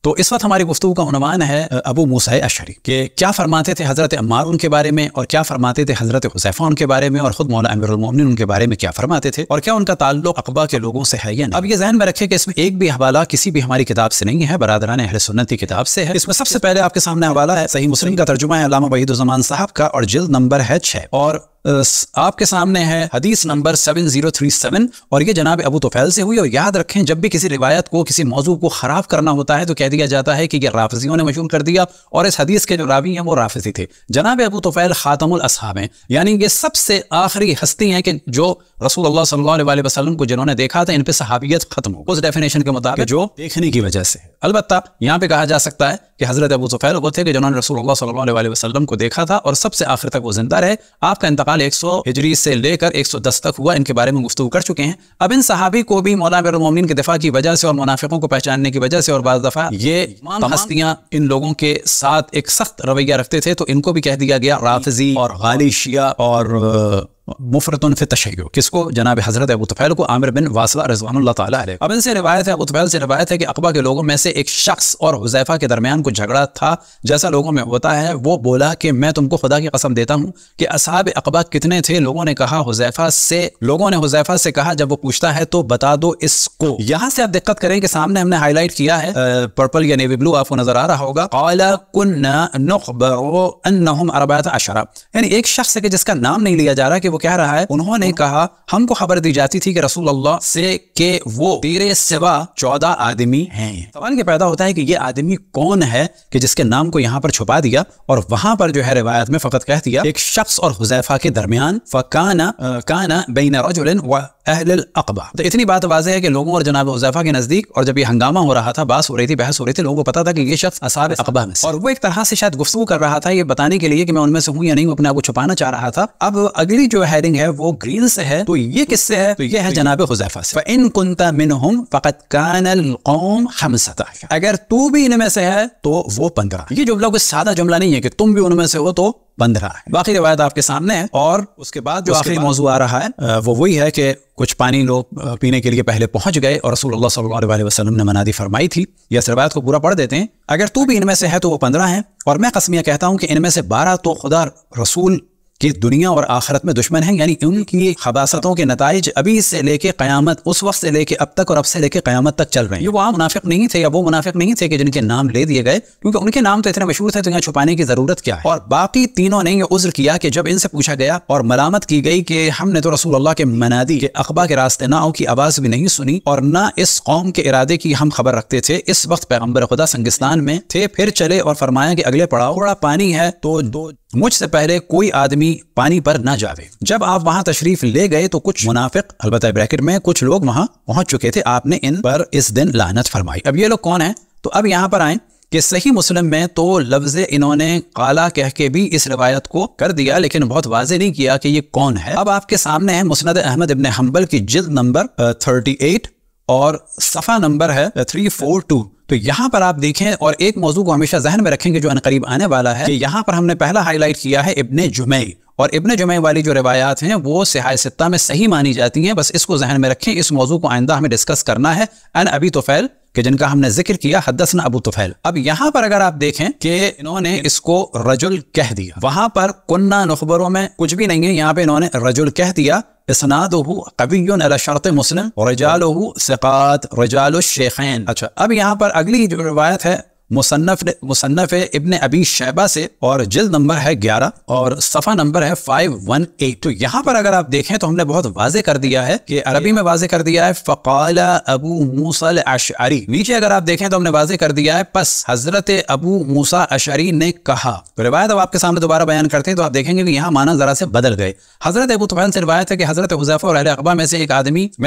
تو اس وقت ہماری گفتگو کا عنوان ہے ابو موسیٰ اشعری کہ کیا فرماتے تھے حضرت عمار ان کے بارے میں، اور کیا فرماتے تھے حضرت حذیفہ ان کے بارے میں، اور خود مولا امیر المومنین ان کے بارے میں کیا فرماتے تھے، اور کیا ان کا تعلق عقبہ کے لوگوں سے ہے یا نہیں۔ اب یہ ذہن میں رکھے کہ اس میں ایک بھی حوالہ کسی بھی ہماری کتاب سے نہیں ہے، برادران اہل سنت کی کتاب سے ہے۔ اس میں سب سے پہلے آپ کے سامنے حوالہ ہے صحیح مسلم کا ترجمہ ہے علامہ وحید الزمان صاحب کا، اور جلد نمبر ہے 6، اور آپ کے سامنے ہے حدیث نمبر 7037، اور یہ جناب ابو طفیل سے ہوئی۔ اور یاد رکھیں جب بھی کسی روایت کو، کسی موضوع کو خراب کرنا ہوتا ہے تو کہہ دیا جاتا ہے کہ یہ رافضیوں نے مشہور کر دیا، اور اس حدیث کے جو راوی ہیں وہ رافضی تھے۔ جناب ابو طفیل خاتم الاصحاب ہیں، یعنی یہ سب سے آخری ہستی ہیں کہ جو رسول اللہ صلی اللہ علیہ وسلم کو جنہوں نے دیکھا تھا، ان پہ صحابیت ختم ہو اس ڈیفینیشن کے مطابق جو دیکھنے کی وجہ سے ہے۔ البتہ یہاں پہ کہا جا سکتا ہے کہ حضرت ابو طفیل وہ تھے کہ جنہوں نے رسول اللہ صلی اللہ علیہ وسلم کو دیکھا تھا، اور سب سے آخر تک وہ زندہ رہے۔ آپ کا انتقال 100 ہجری سے لے کر 110 تک ہوا، ان کے بارے میں گفتگو کر چکے ہیں۔ اب ان صحابی کو بھی مولا امیر المومنین کے دفاع کی وجہ سے اور منافقوں کو پہچاننے کی وجہ سے، اور بعض دفعہ یہ تمام ہستیاں ان لوگوں کے ساتھ ایک سخت رویہ رکھتے تھے، تو ان کو بھی کہہ دیا گیا رافضی اور غالی شیعہ اور مفرطن فی التشیع۔ کس کو؟ جناب حضرت ابو طفیل کو، عامر بن واصلہ رضوان اللہ تعالی علیہ۔ اب ان سے روایت ہے، ابو طفیل سے روایت ہے کہ عقبہ کے لوگوں میں سے ایک شخص اور حذیفہ کے درمیان کچھ جھگڑا تھا، جیسا لوگوں میں ہوتا ہے۔ وہ بولا کہ میں تم کو خدا کی قسم دیتا ہوں کہ اصحاب عقبہ کتنے تھے؟ لوگوں نے حذیفہ سے کہا، جب وہ پوچھتا ہے تو بتا دو اس کو۔ یہاں سے آپ دقت کریں کہ سامنے ہم نے ہائی لائٹ کیا ہے، پرپل یا نیوی بلو آپ کو نظر آ رہا ہوگا، قال كنا نخبر انهم 14، یعنی ایک شخص ہے کہ جس کا نام نہیں لیا جا رہا کہ وہ کہہ رہا ہے، انہوں نے کہا ہم کو خبر دی جاتی تھی کہ رسول اللہ سے کہ وہ تیرے سوا 14 آدمی ہیں۔ سوال یہ پیدا ہوتا ہے کہ یہ آدمی کون ہے کہ جس کے نام کو یہاں پر چھپا دیا، اور وہاں پر جو ہے روایت میں فقط کہہ دیا ایک شخص اور حذیفہ کے درمیان، فکان بین رجل و اہل العقبہ۔ تو اتنی بات واضح ہے کہ لوگوں اور جناب حذیفہ کے نزدیک، اور جب یہ ہنگامہ ہو رہا تھا، بحث ہو رہی تھی، لوگوں کو پتا تھا کہ یہ شخص اصحاب عقبہ میں سے، اور وہ ایک طرح سے شاید گفتگو کر رہا تھا یہ بتانے کے لیے کہ میں ان میں سے ہوں یا نہیں، وہ اپنے آپ کو چھپانا چاہ رہا تھا۔ اب اگلی جو ہیڈنگ ہے وہ گرین سے ہے، تو یہ کس سے ہے؟ تو یہ ہے جناب حذیفہ سے۔ فَإِن كُنْتَ مِنْهُمْ فَقَدْ كَانَ الْقَوْمُ 15، اگر تو بھی ان میں سے ہے تو وہ 15۔ یہ جملہ کوئی سادہ جملہ نہیں ہے کہ تم بھی ان میں سے ہو تو 15 ہے۔ باقی روایت آپ کے سامنے ہے، اور اس کے بعد جو آخری موضوع آ رہا ہے وہ وہی ہے کہ کچھ پانی لوگ پینے کے لیے پہلے پہنچ گئے، اور رسول اللہ صلی اللہ علیہ وسلم نے منادی فرمائی تھی۔ یہ روایت کو پورا پڑھ دیتے ہیں، اگر تو بھی ان میں سے ہے تو وہ 15 ہیں، اور میں قسمیہ کہتا ہوں کہ ان میں سے 12 تو خدا رسول کہ دنیا اور آخرت میں دشمن ہیں، یعنی ان کی خباثتوں کے نتائج ابھی سے لے کے قیامت، اس وقت سے لے کے اب تک، اور اب سے لے کے قیامت تک چل رہے ہیں۔ یہ وہ عام منافق نہیں تھے، یا وہ منافق نہیں تھے کہ جن کے نام لے دیے گئے، کیونکہ ان کے نام تو اتنے مشہور تھے تو یہاں چھپانے کی ضرورت کیا ہے۔ اور باقی تینوں نے یہ عذر کیا کہ جب ان سے پوچھا گیا اور ملامت کی گئی کہ ہم نے تو رسول اللہ کے منادی کے عقبہ کے راستے نہ کی آواز بھی نہیں سنی، اور نہ اس قوم کے ارادے کی ہم خبر رکھتے تھے، اس وقت پیغمبر خدا سنگستان میں تھے، پھر چلے اور فرمایا کہ اگلے پڑاؤ تھوڑا پانی ہے تو مجھ سے پہلے کوئی آدمی پانی پر نہ جاوے۔ جب آپ وہاں تشریف لے گئے تو کچھ منافق، البتہ بریکٹ میں کچھ لوگ وہاں پہنچ چکے تھے، آپ نے ان پر اس دن لعنت فرمائی۔ اب یہ لوگ کون ہیں؟ تو اب یہاں پر آئیں کہ صحیح مسلم میں تو لفظ انہوں نے قالا کہہ کے بھی اس روایت کو کر دیا، لیکن بہت واضح نہیں کیا کہ یہ کون ہے۔ اب آپ کے سامنے ہے مسند احمد ابن حنبل کی جلد نمبر 38 اور صفحہ نمبر ہے 342۔ تو یہاں پر آپ دیکھیں، اور ایک موضوع کو ہمیشہ ذہن میں رکھیں کہ جو عنقریب آنے والا ہے، کہ یہاں پر ہم نے پہلا ہائی لائٹ کیا ہے ابن جمعی، اور ابن جمعی والی جو روایات ہیں وہ صحاح ستہ میں صحیح مانی جاتی ہیں، بس اس کو ذہن میں رکھیں۔ اس موضوع کو آئندہ ہمیں ڈسکس کرنا ہے، ان ابی طفیل کہ جن کا ہم نے ذکر کیا، حدثنا ابو طفیل۔ اب یہاں پر اگر آپ دیکھیں کہ انہوں نے اس کو رجل کہہ دیا، وہاں پر کننا نخبروں میں کچھ بھی نہیں ہے، یہاں پہ انہوں نے رجل کہہ دیا۔ اسنادہ قوی علی شرط مسلم رجالہ ثقات رجال الشیخین۔ اچھا، اب یہاں پر اگلی جو روایت ہے مصنف ابن ابی شیبہ سے، اور جلد نمبر ہے 11 اور صفحہ نمبر ہے 518۔ تو یہاں پر اگر آپ دیکھیں تو ہم نے بہت واضح کر دیا ہے کہ عربی میں واضح کر دیا ہے فقال ابو موسیٰ الاشعری، نیچے اگر آپ دیکھیں تو ہم نے واضح کر دیا ہے پس حضرت ابو موسیٰ اشعری نے کہا۔ تو روایت اب آپ کے سامنے دوبارہ بیان کرتے ہیں تو آپ دیکھیں گے کہ یہاں معنی ذرا سے بدل گئے۔ حضرت ابو طفیل سے روایت ہے کہ حضرت حذیفہ اور اہل عقبہ میں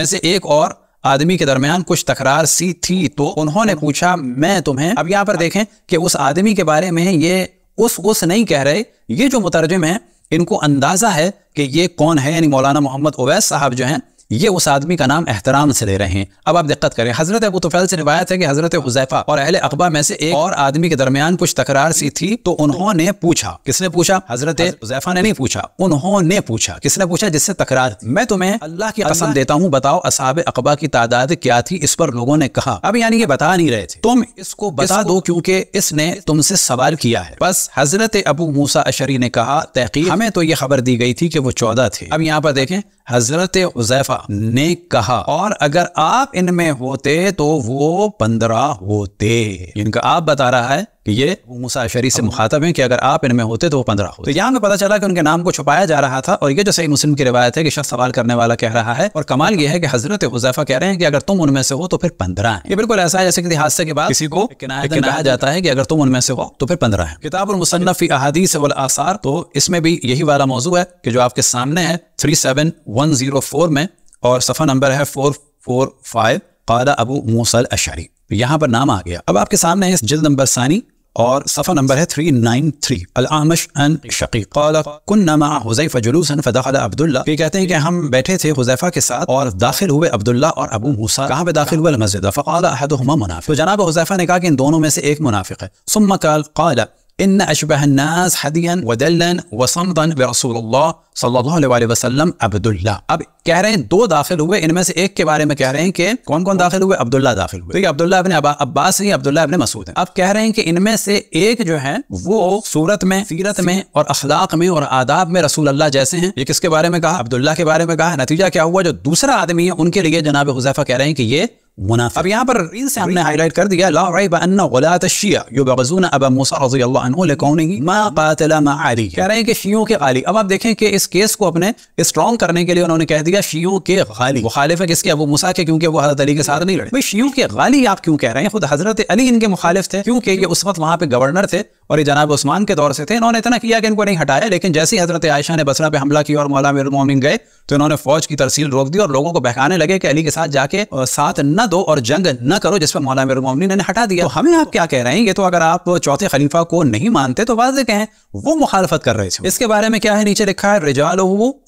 سے ایک اور آدمی کے درمیان کچھ تکرار سی تھی، تو انہوں نے پوچھا میں تمہیں، اب یہاں پر دیکھیں کہ اس آدمی کے بارے میں یہ اس نہیں کہہ رہے، یہ جو مترجم ہیں ان کو اندازہ ہے کہ یہ کون ہے، یعنی مولانا محمد اویس صاحب جو ہیں یہ اس آدمی کا نام احترام سے لے رہے ہیں۔ اب آپ دقت کریں، حضرت ابو طفیل سے روایت ہے کہ حضرت حذیفہ اور اہل عقبہ میں سے ایک اور آدمی کے درمیان کچھ تکرار سی تھی، تو انہوں نے پوچھا، کس نے پوچھا؟ حضرت حذیفہ نے نہیں پوچھا، انہوں نے پوچھا۔ کس نے پوچھا؟ جس سے تکرار تھی۔ میں تمہیں اللہ کی قسم دیتا ہوں، بتاؤ اصحاب عقبہ کی تعداد کیا تھی؟ اس پر لوگوں نے کہا، اب یعنی یہ بتا نہیں رہے تھے، تم اس کو بتا دو کیونکہ اس نے تم سے سوال کیا ہے۔ بس حضرت ابو موسیٰ اشعری نے کہا، تحقیق ہمیں تو یہ خبر دی گئی تھی کہ وہ 14 تھے۔ اب یہاں پر دیکھیں، حضرت حذیفہ نے کہا، اور اگر آپ ان میں ہوتے تو وہ 15 ہوتے۔ ان کا آپ بتا رہا ہے کہ یہ ابو موسیٰ اشعری سے مخاطب ہیں کہ اگر آپ ان میں ہوتے تو وہ 15 ہوتے۔ تو یہاں پہ پتہ چلا کہ ان کے نام کو چھپایا جا رہا تھا، اور یہ جو صحیح مسلم کی روایت ہے کہ شخص سوال کرنے والا کہہ رہا ہے، اور کمال یہ ہے کہ حضرت حذیفہ کہہ رہے ہیں کہ اگر تم ان میں سے ہو تو پھر 15 ہیں۔ یہ بالکل ایسا ہے جیسے کہ حادثے کے بعد کسی کو کہا جاتا ہے کہ اگر تم ان میں سے ہو تو پھر 15 ہیں۔ کتاب المصنف فی احادیث والآثار، تو اس میں بھی یہی والا موضوع ہے کہ جو آپ کے سامنے ہے 37104 میں، اور صفحہ نمبر ہے 445، قال ابو موسیٰ الاشعری، یہاں پر نام آ گیا۔ اب آپ کے سامنے ہے جلد نمبر ثانی اور صفحہ نمبر ہے 393، الاعمش عن شقیق قال كنا مع حذیفہ جلوسا فدخل عبداللہ، یہ کہتے ہیں کہ ہم بیٹھے تھے حذیفہ کے ساتھ اور داخل ہوئے عبداللہ اور ابو موسیٰ۔ کہاں پہ داخل ہوئے؟ المسجد۔ فقال احدهما منافق، تو جناب حذیفہ نے کہا کہ ان دونوں میں سے ایک منافق ہے۔ ثم قال ان اشبہ الناس حدیا ودلا وصمدا برسول اللہ صلی اللہ علیہ وسلم عبداللہ۔ اب کہہ رہے ہیں دو داخل ہوئے، ان میں سے ایک کے بارے میں کہہ رہے ہیں کہ کون کون داخل ہوئے؟ عبداللہ داخل ہوئے۔ تو یہ عبداللہ ابن عباس ہیں، عبداللہ ابن مسعود ہیں۔ اب کہہ رہے ہیں کہ ان میں سے ایک جو ہے وہ صورت میں، سیرت میں اور اخلاق میں اور آداب میں رسول اللہ جیسے ہیں۔ یہ کس کے بارے میں کہا؟ عبداللہ کے بارے میں کہا۔ نتیجہ کیا ہوا؟ جو دوسرا آدمی ہے ان کے لیے جناب حذیفہ کہہ رہے ہیں کہ یہ منافق۔ اب یہاں پر ریل سے ہم نے ہائی لائٹ کر دیا، لا ریب ان غلاة الشیعہ یبغضون ابا موسیٰ رضی اللہ عنہ لکونہ ما قاتل مع علی، کہہ رہے ہیں کہ شیعوں کے غالی۔ اب آپ دیکھیں کہ اس کیس کو اپنے اسٹرانگ کرنے کے لیے انہوں نے کہہ دیا شیعوں کے غالی۔ مخالف ہے کس کے؟ ابو موسیٰ کے، کیونکہ وہ حضرت علی کے ساتھ نہیں لڑے۔ بھئی شیعوں کے غالی آپ کیوں کہہ رہے ہیں؟ خود حضرت علی ان کے مخالف تھے، کیونکہ یہ اس وقت وہاں پہ گورنر تھے اور یہ جناب عثمان کے دور سے تھے۔ انہوں نے اتنا کیا کہ ان کو نہیں ہٹایا، لیکن جیسے ہی حضرت عائشہ نے بصرہ پہ حملہ کیا اور مولا امیر المومنین گئے تو انہوں نے فوج کی ترسیل روک دی اور لوگوں کو بہکانے لگے کہ علی کے ساتھ جا کے ساتھ نہ دو اور جنگ نہ کرو، جس پہ مولا امیر المومنین نے ہٹا دیا۔ تو ہمیں آپ کیا کہہ رہے ہیں؟ یہ تو اگر آپ چوتھے خلیفہ کو نہیں مانتے تو واضح کہیں وہ مخالفت کر رہے تھے۔ اس کے بارے میں کیا ہے؟ نیچے لکھا ہے رجالہ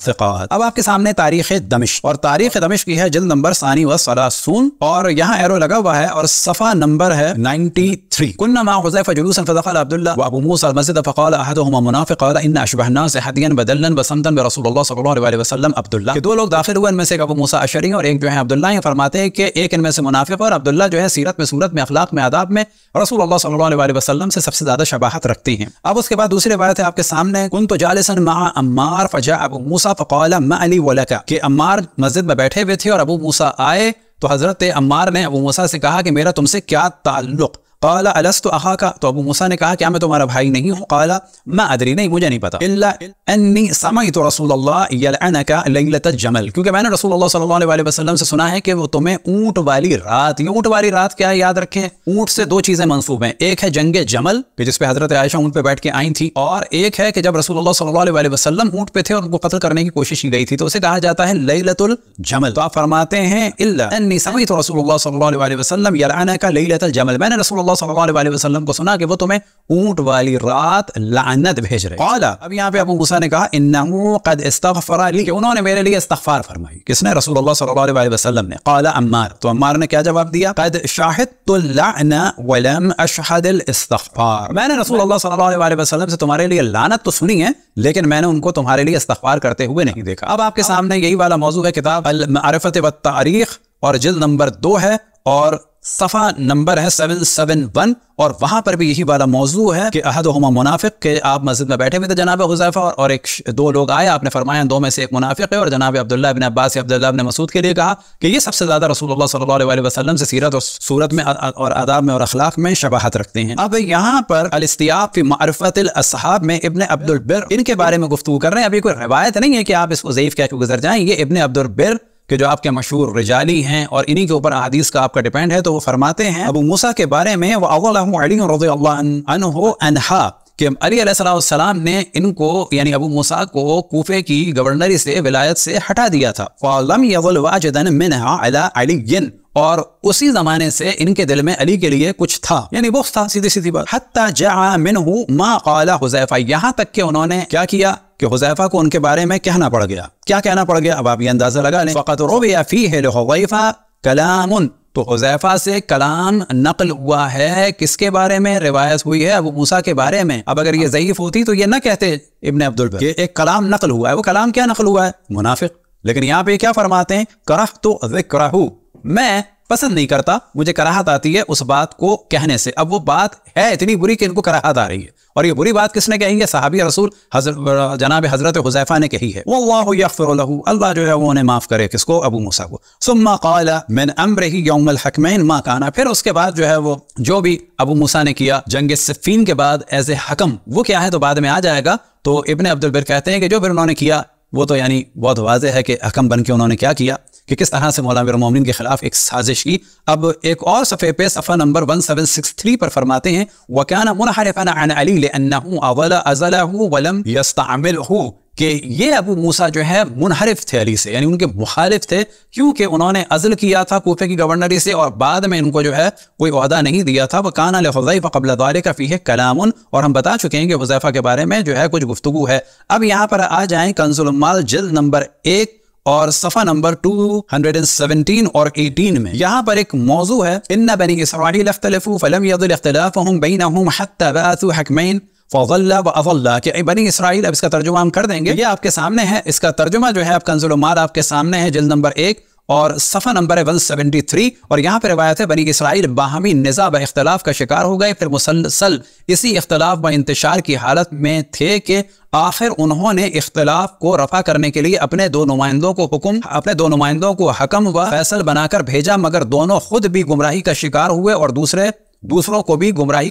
ثقات۔ اب آپ کے سامنے تاریخ دمشق، اور تاریخ دمشق کی ہے جلد نمبر 32 اور یہاں ایرو لگا ہوا ہے اور صفحہ نمبر ہے 93۔ كنا مع حذیفہ جلوسا فدخل عبداللہ وابو موسیٰ المسجد فقال احدهما منافق قال ان اشبہ الناس حدیا بدلا وصمتا برسول اللہ صلی اللہ علیہ وسلم عبداللہ، کہ دو لوگ داخل ہوئے، ان میں سے ایک ابو موسیٰ اشعری اور ایک جو ہے عبداللہ۔ یہ فرماتے ہیں کہ ایک ان میں سے منافق اور عبداللہ جو ہے سیرت میں، صورت میں، اخلاق میں، آداب میں رسول اللہ صلی اللہ علیہ وسلم سے سب سے زیادہ شباہت رکھتے ہیں۔ اب اس کے بعد دوسری روایت ہے آپ کے سامنے، كنت جالسا مع عمار فجاء ابو موسیٰ فقال ما لي ولك، کہ عمار مسجد میں بیٹھے ہوئے تھے اور ابو موسیٰ آئے تو حضرت عمار نے ابو موسیٰ سے کہا کہ میرا تم سے کیا تعلق؟ قال الست اخاک، تو ابو موسیٰ نے کہا کیا میں تمہارا بھائی نہیں ہوں؟ قال ما ادری، نہیں مجھے نہیں پتا، الا انی سمعت رسول اللہ یلعنک لیلۃ الجمل، کیونکہ میں نے رسول اللہ صلی اللہ علیہ وسلم سے سنا ہے کہ وہ تمہیں اونٹ والی رات، یہ اونٹ والی رات کیا ہے یاد رکھیں، اونٹ سے دو چیزیں منسوب ہیں، ایک ہے جنگ جمل کہ جس پہ حضرت عائشہ اونٹ پہ بیٹھ کے آئی تھی، اور ایک ہے کہ جب رسول اللہ صلی اللہ علیہ وسلم اونٹ پہ تھے اور ان کو قتل کرنے کی کوشش کی گئی تھی تو اسے کہا جاتا ہے لیلۃ الجمل۔ تو آپ فرماتے ہیں الا انی سمعت رسول اللہ صلی اللہ علیہ وسلم یلعنک لیلۃ الجمل، میں نے رسول اللہ صلی اللہ علیہ وسلم کو سنا کہ وہ تمہیں اونٹ والی رات لعنت بھیج رہے۔ قال، اب یہاں پہ ابو موسیٰ نے کہا انہ قد استغفر لی، کہ انہوں نے میرے لیے استغفار فرمائی۔ کس نے؟ رسول اللہ صلی اللہ علیہ وسلم نے۔ قال عمار، تو عمار نے کیا جواب دیا؟ قد شاہدت اللعن ولم اشہد الاستغفار، میں نے رسول اللہ صلی اللہ علیہ وسلم سے تمہارے لیے لعنت تو سنی ہے لیکن میں نے ان کو تمہارے لیے استغفار کرتے ہوئے نہیں دیکھا۔ اب آپ کے سامنے یہی والا موضوع ہے، کتاب المعرفۃ والتاریخ اور جلد نمبر 2 ہے اور صفحہ نمبر ہے 771، اور وہاں پر بھی یہی والا موضوع ہے کہ احدہما منافق، کہ آپ مسجد میں بیٹھے ہوئے تھے جناب حذیفہ اور دو لوگ آئے، آپ نے فرمایا دو میں سے ایک منافق ہے، اور جناب عبداللہ ابن عباس یا عبداللہ ابن مسعود کے لیے کہا کہ یہ سب سے زیادہ رسول اللہ صلی اللہ علیہ وسلم سے سیرت اور صورت میں اور آداب میں اور اخلاق میں شباہت رکھتے ہیں۔ اب یہاں پر الاستیاب فی معرفت الاصحاب میں ابن عبد البر ان کے بارے میں گفتگو کر رہے ہیں۔ ابھی کوئی روایت نہیں ہے کہ آپ اس کو ضعیف کہہ کے گزر جائیں، یہ ابن عبد البر کہ جو آپ کے مشہور رجالی ہیں اور انہی کے اوپر احادیث کا آپ کا ڈیپینڈ ہے، تو وہ فرماتے ہیں ابو موسیٰ کے بارے میں وَأَوَّلَهُ عَلِيٌّ رضی اللہ عنہ انہا، کہ علی علیہ السلام نے ان کو یعنی ابو موسیٰ کو کوفے کی گورنری سے، ولایت سے ہٹا دیا تھا۔ فَلَمْ يَظَلْ وَاجِدًا مِنْهَا عَلَى عَلِيٍّ، اور اسی زمانے سے ان کے دل میں علی کے لیے کچھ تھا، یعنی بغض تھا، سیدھی سیدھی بات۔ حَتَّى جَعَ مِنْهُ مَا قَالَ حذیفہ، یہاں تک کہ انہوں نے کیا کیا کہ کہ حذیفہ کو ان کے بارے میں کہنا پڑ گیا. کیا کہنا پڑ گیا؟ اب آپ یہ اندازہ لگا لیں. فقط روی فیہ لحذیفہ کلام، تو حذیفہ سے کلام نقل ہوا ہے. کس کے بارے میں روایت ہوئی ہے؟ ابو موسیٰ کے بارے میں. اب اگر یہ ضعیف ہوتی تو یہ نہ کہتے ابن عبد البر کہ ایک کلام نقل ہوا ہے. وہ کلام کیا نقل ہوا ہے؟ منافق. لیکن یہاں پہ کیا فرماتے ہیں؟ کرہت ذکرہ، میں پسند نہیں کرتا، مجھے کراہت آتی ہے اس بات کو کہنے سے. اب وہ بات ہے اتنی بری کہ ان کو کراہت آ رہی ہے. اور یہ بری بات کس نے کہی ہے؟ صحابی رسول جناب حضرت حذیفہ نے کہی ہے. واللہ یغفر له، اللہ جو ہے وہ انہیں معاف کرے. کس کو؟ ابو موسیٰ کو. ثم قال من امرہ یوم الحکمین ما کانا، پھر اس کے بعد جو ہے وہ جو بھی ابو موسیٰ نے کیا جنگ صفین کے بعد ایز اے حکم، وہ کیا ہے تو بعد میں آ جائے گا. تو ابن عبد البر کہتے ہیں کہ جو پھر انہوں نے کیا وہ تو یعنی بہت واضح ہے کہ حکم بن کے انہوں نے کیا کیا کہ کس طرح سے مولا امیر المومنین کے خلاف ایک سازش کی. اب ایک اور صفحے پہ صفحہ نمبر 1763 پر فرماتے ہیں وَكَانَ مُنْحَرِفًا عَنْ عَلِي لِأَنَّهُ أَزَلَهُ وَلَمْ يَسْتَعْمِلْهُ، کہ یہ ابو موسیٰ جو ہے منحرف تھے علی سے، یعنی ان کے مخالف تھے، کیونکہ انہوں نے عزل کیا تھا کوفے کی گورنری سے اور بعد میں ان کو جو ہے کوئی عہدہ نہیں دیا تھا. وَكَانَ لِحُذَيْفَةَ قَبْلَ ذَلِكَ فِيهِ كَلَامٌ، اور ہم بتا چکے ہیں کہ حذیفہ کے بارے میں جو ہے کچھ گفتگو ہے. اب یہاں پر آ جائیں کنز العمال جلد نمبر 1 اور صفحہ نمبر 217 اور 18 میں. یہاں پر ایک موضوع ہے ان بنی اسرائیل اختلفوا فلم يضل اختلافهم بينهم حتى بعثوا حكمين فضل واضل، کہ بنی اسرائیل. اب اس کا ترجمہ ہم کر دیں گے، یہ آپ کے سامنے ہے. اس کا ترجمہ جو ہے آپ کنز العمال آپ کے سامنے ہے جلد نمبر 1 اور صفحہ نمبر 173. اور یہاں پہ روایت ہے بنی اسرائیل باہمی نزاع و اختلاف کا شکار ہو گئے، پھر مسلسل اسی اختلاف و انتشار کی حالت میں تھے کہ آخر انہوں نے اختلاف کو رفع کرنے کے لیے اپنے دو نمائندوں کو حکم و فیصل بنا کر بھیجا، مگر دونوں خود بھی گمراہی کا شکار ہوئے اور دوسروں کو بھی گمراہی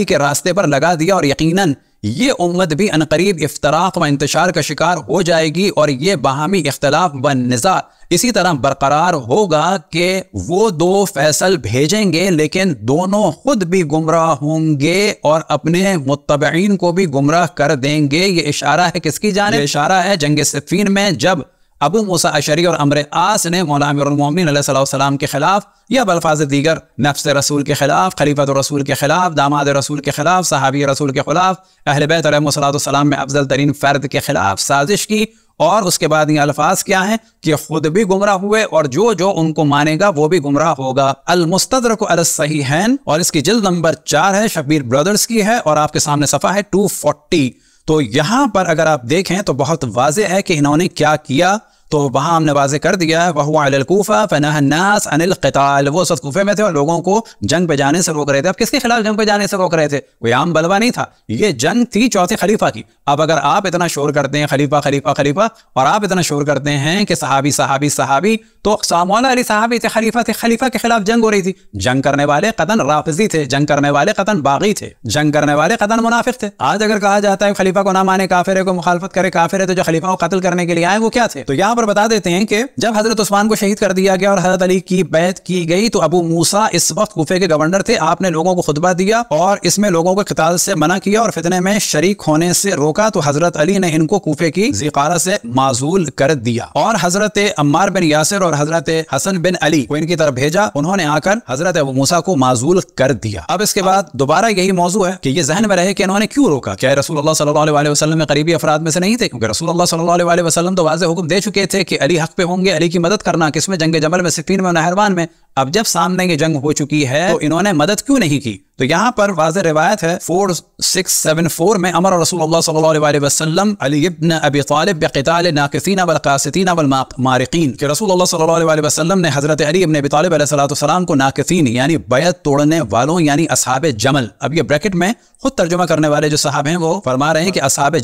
کے راستے پر لگا دیا. اور یقیناً یہ امت بھی عنقریب افتراق و انتشار کا شکار ہو جائے گی، اور یہ باہمی اختلاف و نزاع اسی طرح برقرار ہوگا کہ وہ دو فیصل بھیجیں گے لیکن دونوں خود بھی گمراہ ہوں گے اور اپنے متبعین کو بھی گمراہ کر دیں گے. یہ اشارہ ہے کس کی جانب؟ یہ اشارہ ہے جنگ صفین میں جب ابو موسیٰ اشعری اور عمرو عاص نے مولا امیر المومنین علیہ السلام کے خلاف یا بالفاظ دیگر نفس رسول کے خلاف، خلیفۃ رسول کے خلاف، داماد رسول کے خلاف، صحابی رسول کے خلاف، اہل بیت علیہ السلام میں افضل ترین فرد کے خلاف سازش کی. اور اس کے بعد یہ الفاظ کیا ہیں کہ خود بھی گمراہ ہوئے اور جو ان کو مانے گا وہ بھی گمراہ ہوگا. المستدرک علی الصحیحین، اور اس کی جلد نمبر 4 ہے، شبیر برادرز کی ہے، اور آپ کے سامنے صفحہ ہے 240. تو یہاں پر اگر آپ دیکھیں تو بہت واضح ہے کہ انہوں نے کیا کیا. تو وہاں ہم نے واضح کر دیا ہے وَهُوَ عَلَى الْكُوفَةِ فَنَهَى النَّاسَ عَنِ الْقِتَالِ، وہ سب کوفے میں تھے اور لوگوں کو جنگ پہ جانے سے روک رہے تھے. اب کس کے خلاف جنگ پہ جانے سے روک رہے تھے؟ کوئی عام بلوا نہیں تھا، یہ جنگ تھی چوتھے خلیفہ کی. اب اگر آپ اتنا شور کرتے ہیں خلیفہ خلیفہ خلیفہ اور آپ اتنا شور کرتے ہیں کہ صحابی صحابی صحابی، تو مولا علی صحابی تھے، خلیفہ کے خلاف جنگ ہو رہی تھی. جنگ کرنے والے قطعاً رافضی تھے، جنگ کرنے والے قطعاً باغی تھے، جنگ کرنے والے قطعاً منافق تھے. آج اگر کہا جاتا ہے خلیفہ کو نہ مانے کافر ہے، کو مخالفت کرے کافر ہے، تو جو خلیفہ کو قتل کرنے کے لیے آئے وہ کیا تھے؟ تو یہاں پر بتا دیتے ہیں کہ جب حضرت عثمان کو شہید کر دیا گیا اور حضرت علی کی بیعت کی گئی تو ابو موسیٰ اس وقت کوفے کے گورنر تھے. آپ نے لوگوں کو خطبہ دیا اور اس میں لوگوں کو قتال سے منع کیا اور فتنے میں شریک ہونے سے روکا. تو حضرت علی نے ان کو کوفے کی ذیقارہ سے معزول کر دیا اور حضرت عمار بن یاسر اور حضرت حسن بن علی کو ان کی طرف بھیجا. انہوں نے آ کر حضرت ابو موسیٰ کو معزول کر دیا. اب اس کے بعد دوبارہ یہی موضوع ہے کہ یہ ذہن میں رہے کہ انہوں نے کیوں روکا. کیا رسول اللہ صلی اللہ علیہ وسلم میں قریبی افراد میں سے نہیں تھے؟ کیونکہ رسول اللہ صلی اللہ علیہ وسلم تو واضح حکم دے چکے تھے کہ علی حق پہ ہوں گے، علی کی مدد کرنا. کس میں؟ جنگ جمل میں، صفین میں، نہروان میں. اب جب سامنے یہ جنگ ہو چکی ہے تو انہوں نے مدد کیوں نہیں کی؟ تو یہاں پر واضح روایت ہے 4674 میں امر رسول اللہ صلی اللہ علیہ وسلم علی ابن ابی طالب بقتال ناکثین والقاسطین والمارقین، کہ رسول اللہ صلی اللہ علیہ وسلم نے حضرت علی ابن ابی طالب علیہ السلام کو ناکثین یعنی بیعت توڑنے والوں یعنی اصحاب جمل. اب یہ بریکٹ میں خود ترجمہ کرنے والے جو صاحب ہیں وہ فرما رہے ہیں کہ اصحاب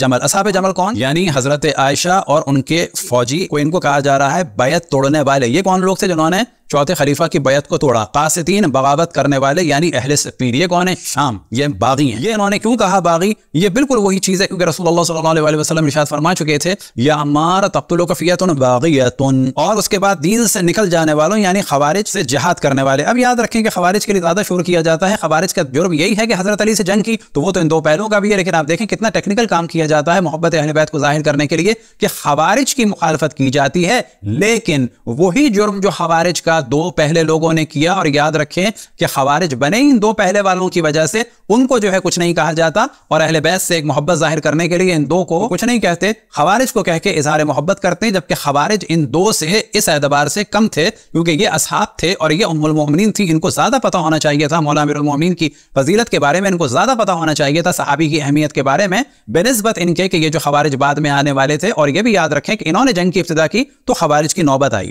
جمل کون؟ یعنی حضرت عائشہ اور ان کے فوجی کو ان کو کہا جا رہا ہے بیعت توڑنے والے. یہ کون لوگ تھے جنہوں نے چوتھے خلیفہ کی بیعت کو توڑا؟ قاسطین بغاوت کرنے والے یعنی اہل صفین. یہ کون ہے؟ شام. یہ باغی ہیں. یہ انہوں نے کیوں کہا باغی؟ یہ بالکل وہی چیز ہے کیونکہ رسول اللہ صلی اللہ علیہ وسلم ارشاد فرما چکے تھے یا عمار تقتلک فیۃ باغیۃ، اور اس کے بعد دین سے نکل جانے والوں یعنی خوارج سے جہاد کرنے والے. اب یاد رکھیں کہ خوارج کے لیے زیادہ شور کیا جاتا ہے. خوارج کا جرم یہی ہے کہ حضرت علی سے جنگ کی، تو وہ تو ان دو پہلوؤں کا بھی ہے، لیکن آپ دیکھیں کتنا ٹیکنیکل کام کیا جاتا ہے محبت اہل بیت کو ظاہر کرنے کے لیے کہ خوارج کی مخالفت کی جاتی ہے، لیکن وہی جرم جو خوارج کا دو پہلے لوگوں نے کیا. اور یاد رکھیں کہ خوارج بنے ان دو پہلے والوں کی وجہ سے, ان کو جو ہے کچھ نہیں کہا جاتا, اور اہل بیت سے ایک محبت ظاہر کرنے کے لیے ان دو کو کچھ نہیں کہتے, خوارج کو کہہ کے اظہار محبت کرتے ہیں, جبکہ خوارج ان دو سے اس اعتبار سے کم تھے کیونکہ یہ اصحاب تھے اور یہ ام المؤمنین تھی. ان کو زیادہ پتہ ہونا چاہیے تھا مولا امیر المؤمنین کی فضیلت کے بارے میں, ان کو زیادہ پتہ ہونا چاہیے تھا صحابی کی اہمیت کے بارے میں بنسبت ان کے کہ یہ جو خوارج بعد میں آنے والے تھے. اور یہ بھی یاد رکھیں کہ انہوں نے جنگ کی ابتدا کی تو خوارج کی نوبت آئی.